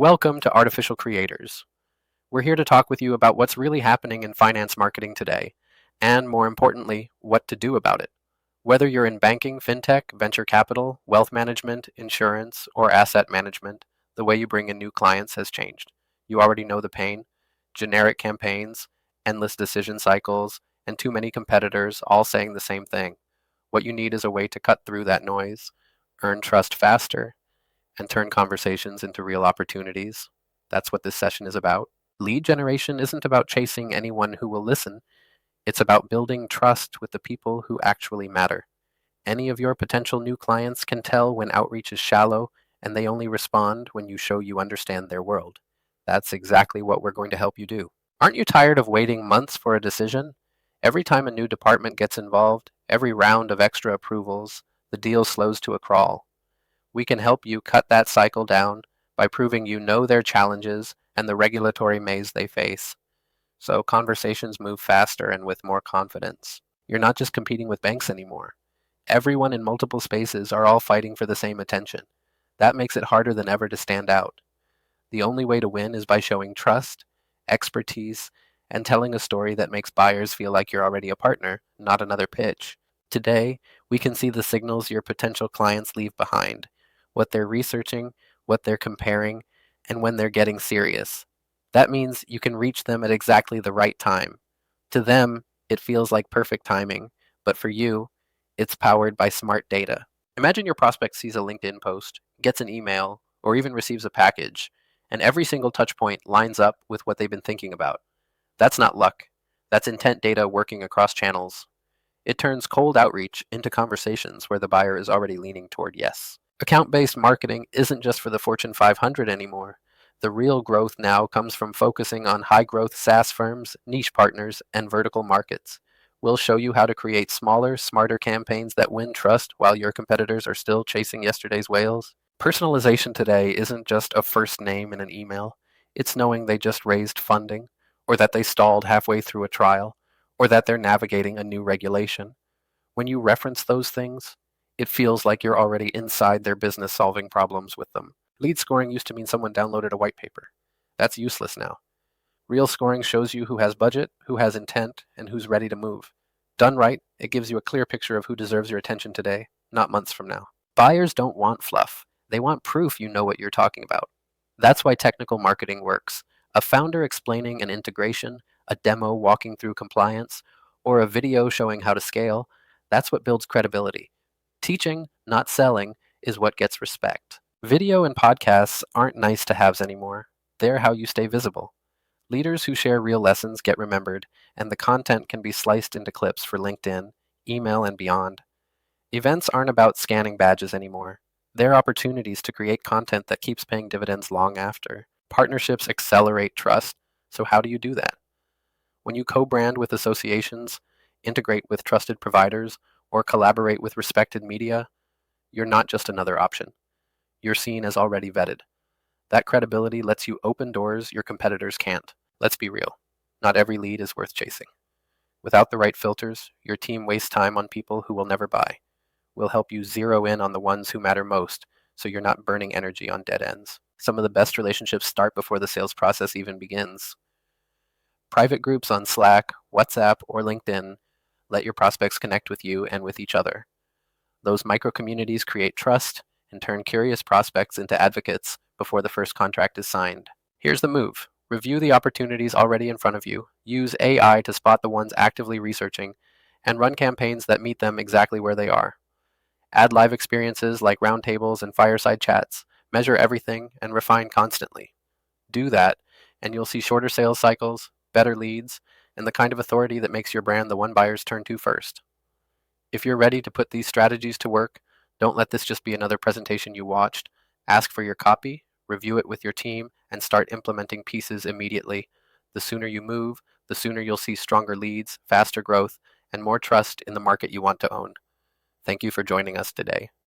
Welcome to Artificial Creators. We're here to talk with you about what's really happening in finance marketing today, and more importantly, what to do about it. Whether you're in banking, fintech, venture capital, wealth management, insurance, or asset management, the way you bring in new clients has changed. You already know the pain: generic campaigns, endless decision cycles, and too many competitors all saying the same thing. What you need is a way to cut through that noise, earn trust faster, and turn conversations into real opportunities. That's what this session is about. Lead generation isn't about chasing anyone who will listen. It's about building trust with the people who actually matter. Any of your potential new clients can tell when outreach is shallow, and they only respond when you show you understand their world. That's exactly what we're going to help you do. Aren't you tired of waiting months for a decision? Every time a new department gets involved, every round of extra approvals, the deal slows to a crawl. We can help you cut that cycle down by proving you know their challenges and the regulatory maze they face, so conversations move faster and with more confidence. You're not just competing with banks anymore. Everyone in multiple spaces are all fighting for the same attention. That makes it harder than ever to stand out. The only way to win is by showing trust, expertise, and telling a story that makes buyers feel like you're already a partner, not another pitch. Today, we can see the signals your potential clients leave behind: what they're researching, what they're comparing, and when they're getting serious. That means you can reach them at exactly the right time. To them, it feels like perfect timing, but for you, it's powered by smart data. Imagine your prospect sees a LinkedIn post, gets an email, or even receives a package, and every single touch point lines up with what they've been thinking about. That's not luck. That's intent data working across channels. It turns cold outreach into conversations where the buyer is already leaning toward yes. Account-based marketing isn't just for the Fortune 500 anymore. The real growth now comes from focusing on high-growth SaaS firms, niche partners, and vertical markets. We'll show you how to create smaller, smarter campaigns that win trust while your competitors are still chasing yesterday's whales. Personalization today isn't just a first name in an email. It's knowing they just raised funding, or that they stalled halfway through a trial, or that they're navigating a new regulation. When you reference those things, it feels like you're already inside their business solving problems with them. Lead scoring used to mean someone downloaded a white paper. That's useless now. Real scoring shows you who has budget, who has intent, and who's ready to move. Done right, it gives you a clear picture of who deserves your attention today, not months from now. Buyers don't want fluff. They want proof you know what you're talking about. That's why technical marketing works. A founder explaining an integration, a demo walking through compliance, or a video showing how to scale, that's what builds credibility. Teaching, not selling, is what gets respect. Video and podcasts aren't nice to haves anymore. They're how you stay visible. Leaders who share real lessons get remembered, and the content can be sliced into clips for LinkedIn, email, and beyond. Events aren't about scanning badges anymore. They're opportunities to create content that keeps paying dividends long after. Partnerships accelerate trust. So how do you do that? When you co-brand with associations, integrate with trusted providers, or collaborate with respected media, you're not just another option. You're seen as already vetted. That credibility lets you open doors your competitors can't. Let's be real. Not every lead is worth chasing. Without the right filters, your team wastes time on people who will never buy. We'll help you zero in on the ones who matter most, so you're not burning energy on dead ends. Some of the best relationships start before the sales process even begins. Private groups on Slack, WhatsApp, or LinkedIn let your prospects connect with you and with each other. Those micro-communities create trust and turn curious prospects into advocates before the first contract is signed. Here's the move. Review the opportunities already in front of you, use AI to spot the ones actively researching, and run campaigns that meet them exactly where they are. Add live experiences like roundtables and fireside chats. Measure everything and refine constantly. Do that, and you'll see shorter sales cycles, better leads, and the kind of authority that makes your brand the one buyers turn to first. If you're ready to put these strategies to work, don't let this just be another presentation you watched. Ask for your copy, review it with your team, and start implementing pieces immediately. The sooner you move, the sooner you'll see stronger leads, faster growth, and more trust in the market you want to own. Thank you for joining us today.